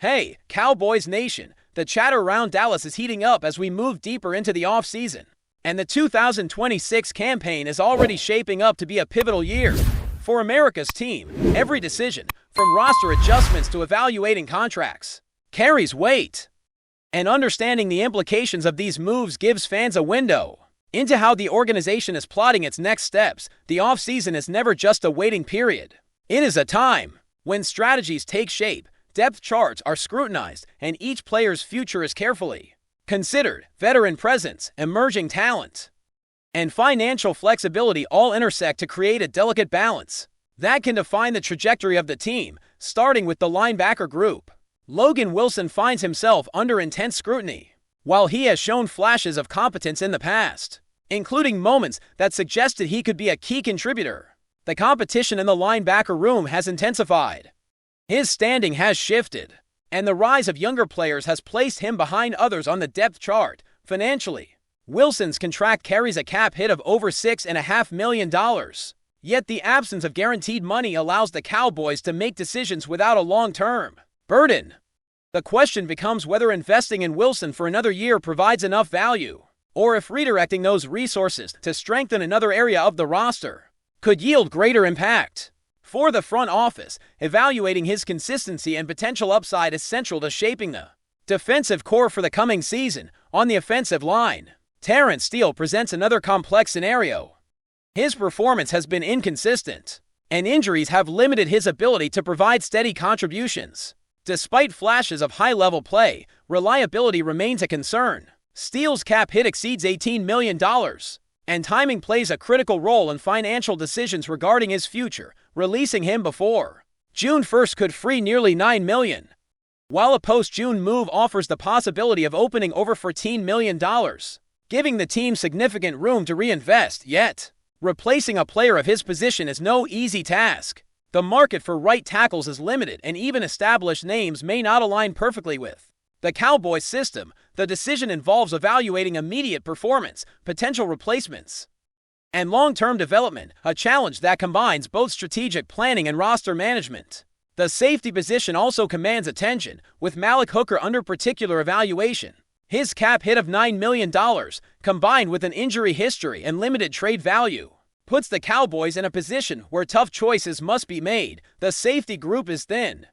Hey, Cowboys Nation, the chatter around Dallas is heating up as we move deeper into the offseason. And the 2026 campaign is already shaping up to be a pivotal year. For America's team, every decision, from roster adjustments to evaluating contracts, carries weight. And understanding the implications of these moves gives fans a window into how the organization is plotting its next steps. The offseason is never just a waiting period. It is a time when strategies take shape, depth charts are scrutinized, and each player's future is carefully considered. Veteran presence, emerging talent, and financial flexibility all intersect to create a delicate balance that can define the trajectory of the team, starting with the linebacker group. Logan Wilson finds himself under intense scrutiny. While he has shown flashes of competence in the past, including moments that suggested he could be a key contributor, the competition in the linebacker room has intensified. His standing has shifted, and the rise of younger players has placed him behind others on the depth chart. Financially, Wilson's contract carries a cap hit of over $6.5 million. Yet the absence of guaranteed money allows the Cowboys to make decisions without a long-term burden. The question becomes whether investing in Wilson for another year provides enough value, or if redirecting those resources to strengthen another area of the roster could yield greater impact. For the front office, evaluating his consistency and potential upside is central to shaping the defensive core for the coming season. On the offensive line, Terrence Steele presents another complex scenario. His performance has been inconsistent, and injuries have limited his ability to provide steady contributions. Despite flashes of high-level play, reliability remains a concern. Steele's cap hit exceeds $18 million, and timing plays a critical role in financial decisions regarding his future. Releasing him before June 1st could free nearly $9 million, while a post-June move offers the possibility of opening over $14 million, giving the team significant room to reinvest. Yet, replacing a player of his position is no easy task. The market for right tackles is limited, and even established names may not align perfectly with the Cowboys system. The decision involves evaluating immediate performance, potential replacements, and long-term development, a challenge that combines both strategic planning and roster management. The safety position also commands attention, with Malik Hooker under particular evaluation. His cap hit of $9 million, combined with an injury history and limited trade value, puts the Cowboys in a position where tough choices must be made. The safety group is thin,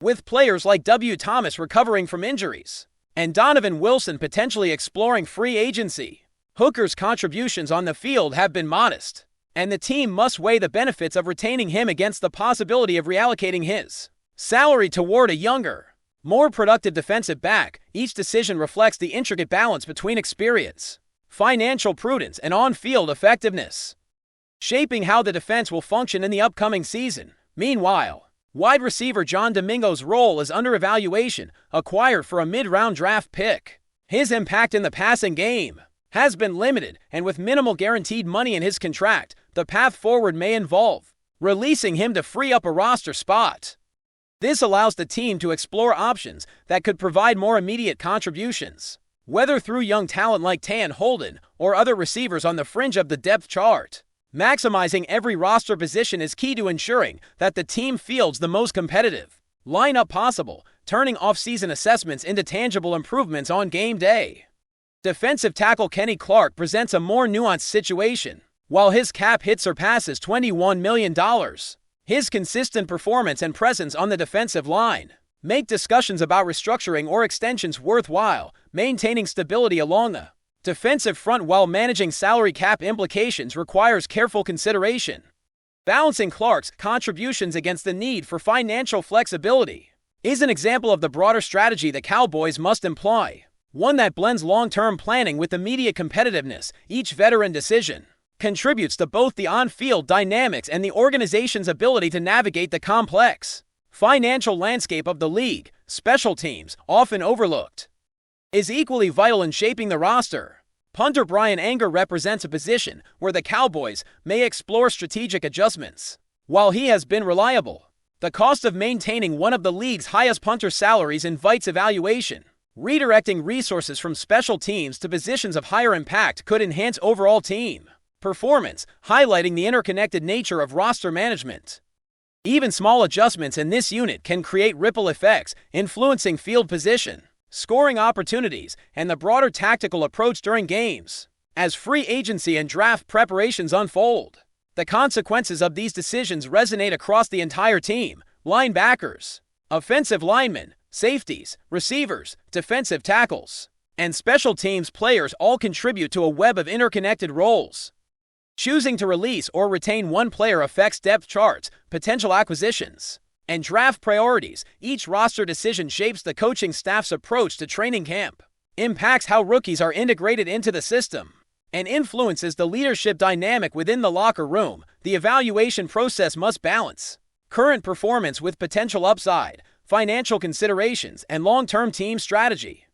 with players like W. Thomas recovering from injuries, and Donovan Wilson potentially exploring free agency. Hooker's contributions on the field have been modest, and the team must weigh the benefits of retaining him against the possibility of reallocating his salary toward a younger, more productive defensive back. Each decision reflects the intricate balance between experience, financial prudence, and on-field effectiveness, shaping how the defense will function in the upcoming season. Meanwhile, wide receiver John Domingo's role is under evaluation, acquired for a mid-round draft pick. His impact in the passing game has been limited, and with minimal guaranteed money in his contract, the path forward may involve releasing him to free up a roster spot. This allows the team to explore options that could provide more immediate contributions, whether through young talent like Tan Holden or other receivers on the fringe of the depth chart. Maximizing every roster position is key to ensuring that the team fields the most competitive lineup possible, turning off-season assessments into tangible improvements on game day. Defensive tackle Kenny Clark presents a more nuanced situation. While his cap hit surpasses $21 million, his consistent performance and presence on the defensive line make discussions about restructuring or extensions worthwhile. Maintaining stability along the defensive front while managing salary cap implications requires careful consideration. Balancing Clark's contributions against the need for financial flexibility is an example of the broader strategy the Cowboys must employ, one that blends long-term planning with immediate competitiveness. Each veteran decision contributes to both the on-field dynamics and the organization's ability to navigate the complex financial landscape of the league. Special teams, often overlooked, is equally vital in shaping the roster. Punter Brian Anger represents a position where the Cowboys may explore strategic adjustments. While he has been reliable, the cost of maintaining one of the league's highest punter salaries invites evaluation. Redirecting resources from special teams to positions of higher impact could enhance overall team performance, highlighting the interconnected nature of roster management. Even small adjustments in this unit can create ripple effects, influencing field position, scoring opportunities, and the broader tactical approach during games. As free agency and draft preparations unfold, the consequences of these decisions resonate across the entire team. Linebackers, offensive linemen, safeties, receivers, defensive tackles, and special teams players all contribute to a web of interconnected roles. Choosing to release or retain one player affects depth charts, potential acquisitions, and draft priorities. Each roster decision shapes the coaching staff's approach to training camp, impacts how rookies are integrated into the system, and influences the leadership dynamic within the locker room. The evaluation process must balance current performance with potential upside, financial considerations, and long-term team strategy,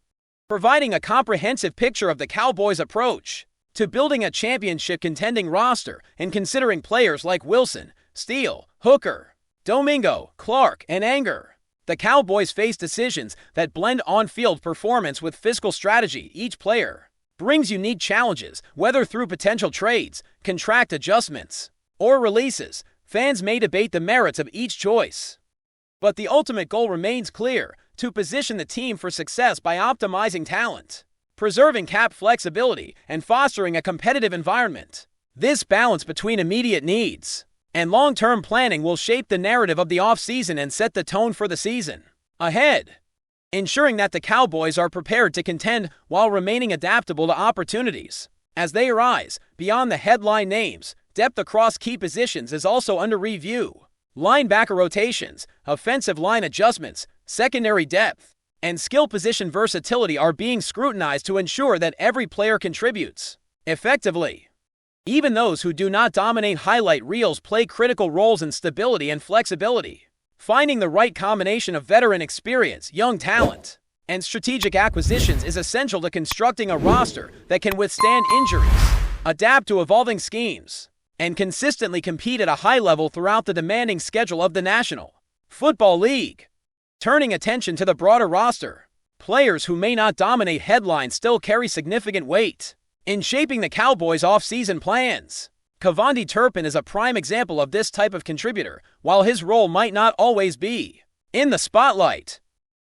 providing a comprehensive picture of the Cowboys' approach to building a championship-contending roster and considering players like Wilson, Steele, Hooker, Domingo, Clark, and Anger. The Cowboys face decisions that blend on-field performance with fiscal strategy. Each player brings unique challenges, whether through potential trades, contract adjustments, or releases. Fans may debate the merits of each choice, but the ultimate goal remains clear: to position the team for success by optimizing talent, preserving cap flexibility, and fostering a competitive environment. This balance between immediate needs and long-term planning will shape the narrative of the offseason and set the tone for the season ahead, ensuring that the Cowboys are prepared to contend while remaining adaptable to opportunities as they arise. Beyond the headline names, depth across key positions is also under review. Linebacker rotations, offensive line adjustments, secondary depth, and skill position versatility are being scrutinized to ensure that every player contributes effectively. Even those who do not dominate highlight reels play critical roles in stability and flexibility. Finding the right combination of veteran experience, young talent, and strategic acquisitions is essential to constructing a roster that can withstand injuries, adapt to evolving schemes, and consistently compete at a high level throughout the demanding schedule of the National Football League. Turning attention to the broader roster, players who may not dominate headlines still carry significant weight in shaping the Cowboys' offseason plans. Kevonde Turpin is a prime example of this type of contributor. While his role might not always be in the spotlight,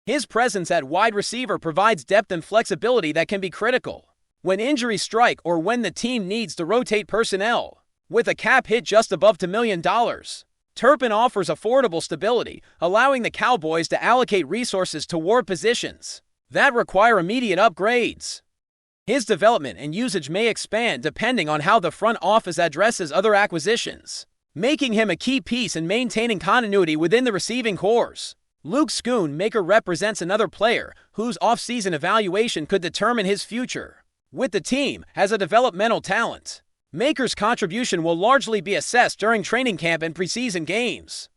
his presence at wide receiver provides depth and flexibility that can be critical when injuries strike or when the team needs to rotate personnel. With a cap hit just above $2 million, Turpin offers affordable stability, allowing the Cowboys to allocate resources toward positions that require immediate upgrades. His development and usage may expand depending on how the front office addresses other acquisitions, making him a key piece in maintaining continuity within the receiving corps. Luke Schoonmaker represents another player whose offseason evaluation could determine his future with the team. As a developmental talent, Maker's contribution will largely be assessed during training camp and preseason games.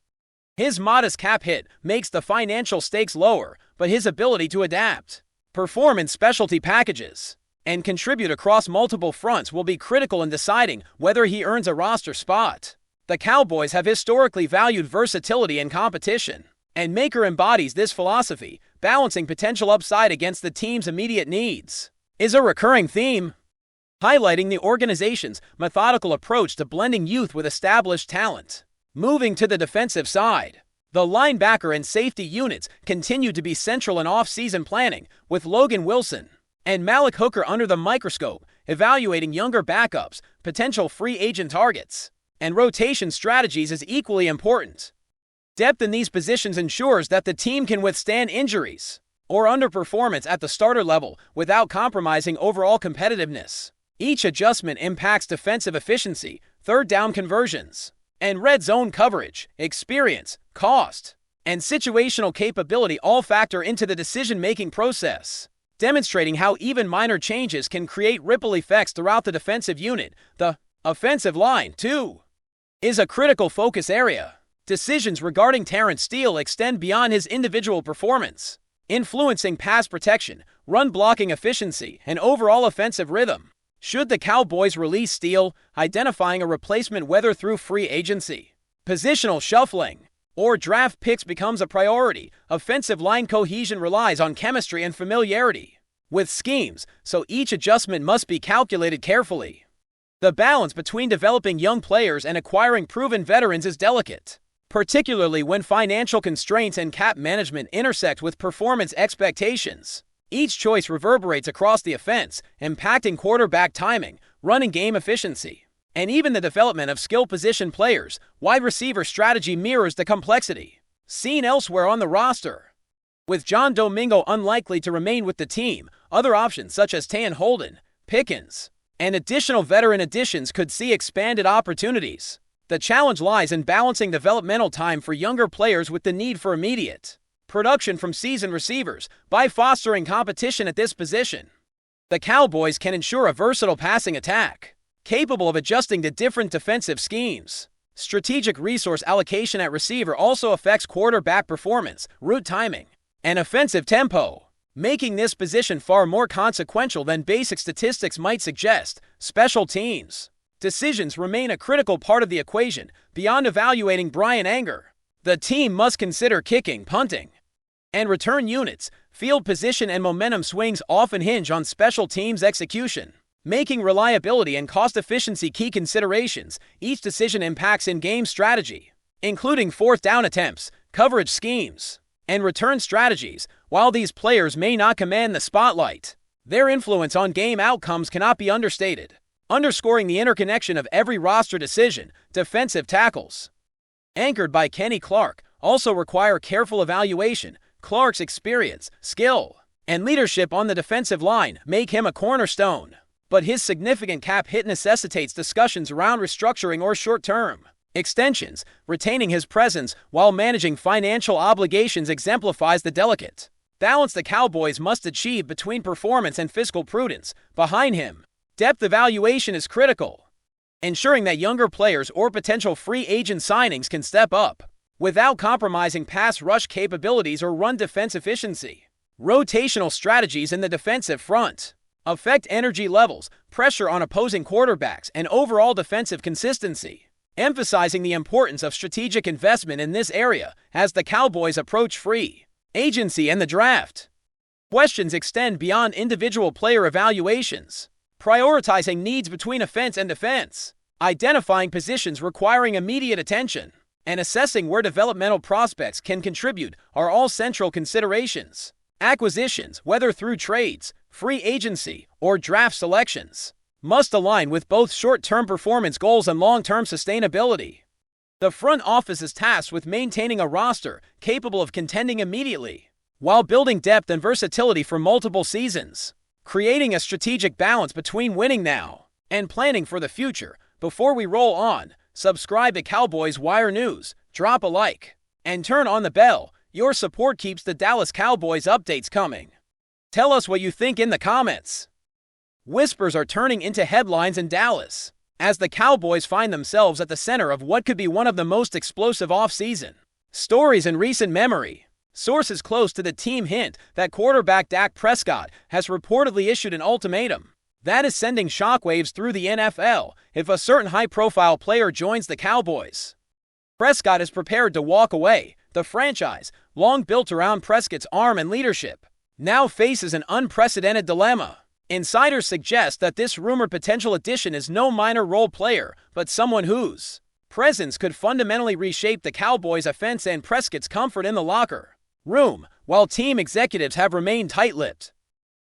His modest cap hit makes the financial stakes lower, but his ability to adapt, perform in specialty packages, and contribute across multiple fronts will be critical in deciding whether he earns a roster spot. The Cowboys have historically valued versatility and competition, and Maker embodies this philosophy. Balancing potential upside against the team's immediate needs is a recurring theme, highlighting the organization's methodical approach to blending youth with established talent. Moving to the defensive side, the linebacker and safety units continue to be central in off-season planning, with Logan Wilson and Malik Hooker under the microscope, evaluating younger backups, potential free agent targets, and rotation strategies is equally important. Depth in these positions ensures that the team can withstand injuries or underperformance at the starter level without compromising overall competitiveness. Each adjustment impacts defensive efficiency, third down conversions, and red zone coverage. Experience, cost, and situational capability all factor into the decision-making process, demonstrating how even minor changes can create ripple effects throughout the defensive unit. The offensive line, too, is a critical focus area. Decisions regarding Terrence Steele extend beyond his individual performance, influencing pass protection, run blocking efficiency, and overall offensive rhythm. Should the Cowboys release Steele, identifying a replacement whether through free agency, positional shuffling, or draft picks becomes a priority. Offensive line cohesion relies on chemistry and familiarity with schemes, so each adjustment must be calculated carefully. The balance between developing young players and acquiring proven veterans is delicate. particularly when financial constraints and cap management intersect with performance expectations. Each choice reverberates across the offense, impacting quarterback timing, running game efficiency, and even the development of skill position players. Wide receiver strategy mirrors the complexity seen elsewhere on the roster. With John Domingo unlikely to remain with the team, other options such as Tan Holden, Pickens, and additional veteran additions could see expanded opportunities. The challenge lies in balancing developmental time for younger players with the need for immediate production from seasoned receivers. By fostering competition at this position, the Cowboys can ensure a versatile passing attack, capable of adjusting to different defensive schemes. Strategic resource allocation at receiver also affects quarterback performance, route timing, and offensive tempo, making this position far more consequential than basic statistics might suggest. Special teams decisions remain a critical part of the equation. Beyond evaluating Brian Anger, the team must consider kicking, punting, and return units. Field position and momentum swings often hinge on special teams execution, making reliability and cost efficiency key considerations. Each decision impacts in-game strategy, including fourth down attempts, coverage schemes, and return strategies. While these players may not command the spotlight, their influence on game outcomes cannot be understated, underscoring the interconnection of every roster decision. Defensive tackles, anchored by Kenny Clark, also require careful evaluation. Clark's experience, skill, and leadership on the defensive line make him a cornerstone, but his significant cap hit necessitates discussions around restructuring or short-term extensions. Retaining his presence while managing financial obligations exemplifies the delicate balance the Cowboys must achieve between performance and fiscal prudence. Behind him, depth evaluation is critical, ensuring that younger players or potential free agent signings can step up without compromising pass rush capabilities or run defense efficiency. Rotational strategies in the defensive front affect energy levels, pressure on opposing quarterbacks, and overall defensive consistency, emphasizing the importance of strategic investment in this area as the Cowboys approach free agency and the draft. Questions extend beyond individual player evaluations, prioritizing needs between offense and defense, identifying positions requiring immediate attention, and assessing where developmental prospects can contribute are all central considerations. Acquisitions, whether through trades, free agency, or draft selections, must align with both short-term performance goals and long-term sustainability. The front office is tasked with maintaining a roster capable of contending immediately, while building depth and versatility for multiple seasons, creating a strategic balance between winning now and planning for the future. Before we roll on, subscribe to Cowboys Wire News, drop a like, and turn on the bell. Your support keeps the Dallas Cowboys updates coming. Tell us what you think in the comments. Whispers are turning into headlines in Dallas as the Cowboys find themselves at the center of what could be one of the most explosive offseason stories in recent memory. Sources close to the team hint that quarterback DAK Prescott has reportedly issued an ultimatum that is sending shockwaves through the NFL if a certain high-profile player joins the Cowboys. Prescott is prepared to walk away. The franchise, long built around Prescott's arm and leadership, now faces an unprecedented dilemma. Insiders suggest that this rumored potential addition is no minor role player, but someone whose presence could fundamentally reshape the Cowboys' offense and Prescott's comfort in the locker room, while team executives have remained tight-lipped.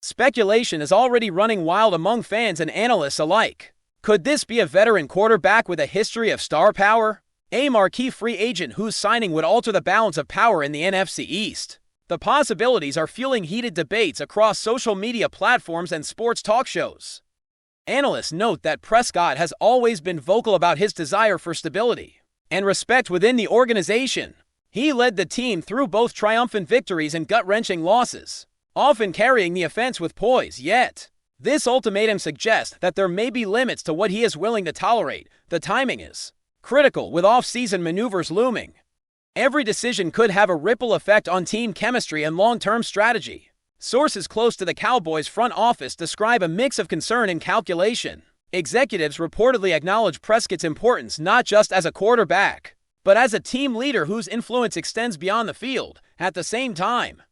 Speculation is already running wild among fans and analysts alike. Could this be a veteran quarterback with a history of star power? A marquee free agent whose signing would alter the balance of power in the NFC East? The possibilities are fueling heated debates across social media platforms and sports talk shows. Analysts note that Prescott has always been vocal about his desire for stability and respect within the organization. He led the team through both triumphant victories and gut-wrenching losses, often carrying the offense with poise. Yet, this ultimatum suggests that there may be limits to what he is willing to tolerate. The timing is critical, with off-season maneuvers looming. Every decision could have a ripple effect on team chemistry and long-term strategy. Sources close to the Cowboys front office describe a mix of concern and calculation. Executives reportedly acknowledge Prescott's importance not just as a quarterback, but as a team leader whose influence extends beyond the field. At the same time,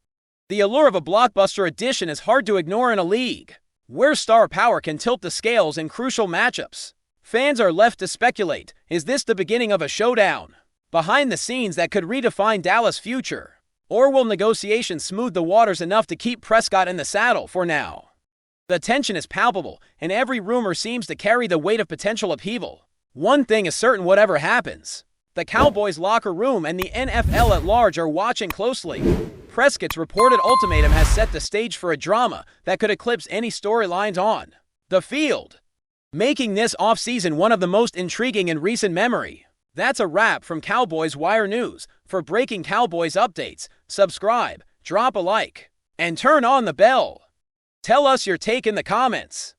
the allure of a blockbuster addition is hard to ignore in a league where star power can tilt the scales in crucial matchups. Fans are left to speculate. Is this the beginning of a showdown, behind the scenes that could redefine Dallas' future? Or will negotiations smooth the waters enough to keep Prescott in the saddle for now? The tension is palpable, and every rumor seems to carry the weight of potential upheaval. One thing is certain: whatever happens, the Cowboys' locker room and the NFL at large are watching closely. Prescott's reported ultimatum has set the stage for a drama that could eclipse any storylines on the field, making this offseason one of the most intriguing in recent memory. That's a wrap from Cowboys Wire News. For breaking Cowboys updates, subscribe, drop a like, and turn on the bell. Tell us your take in the comments.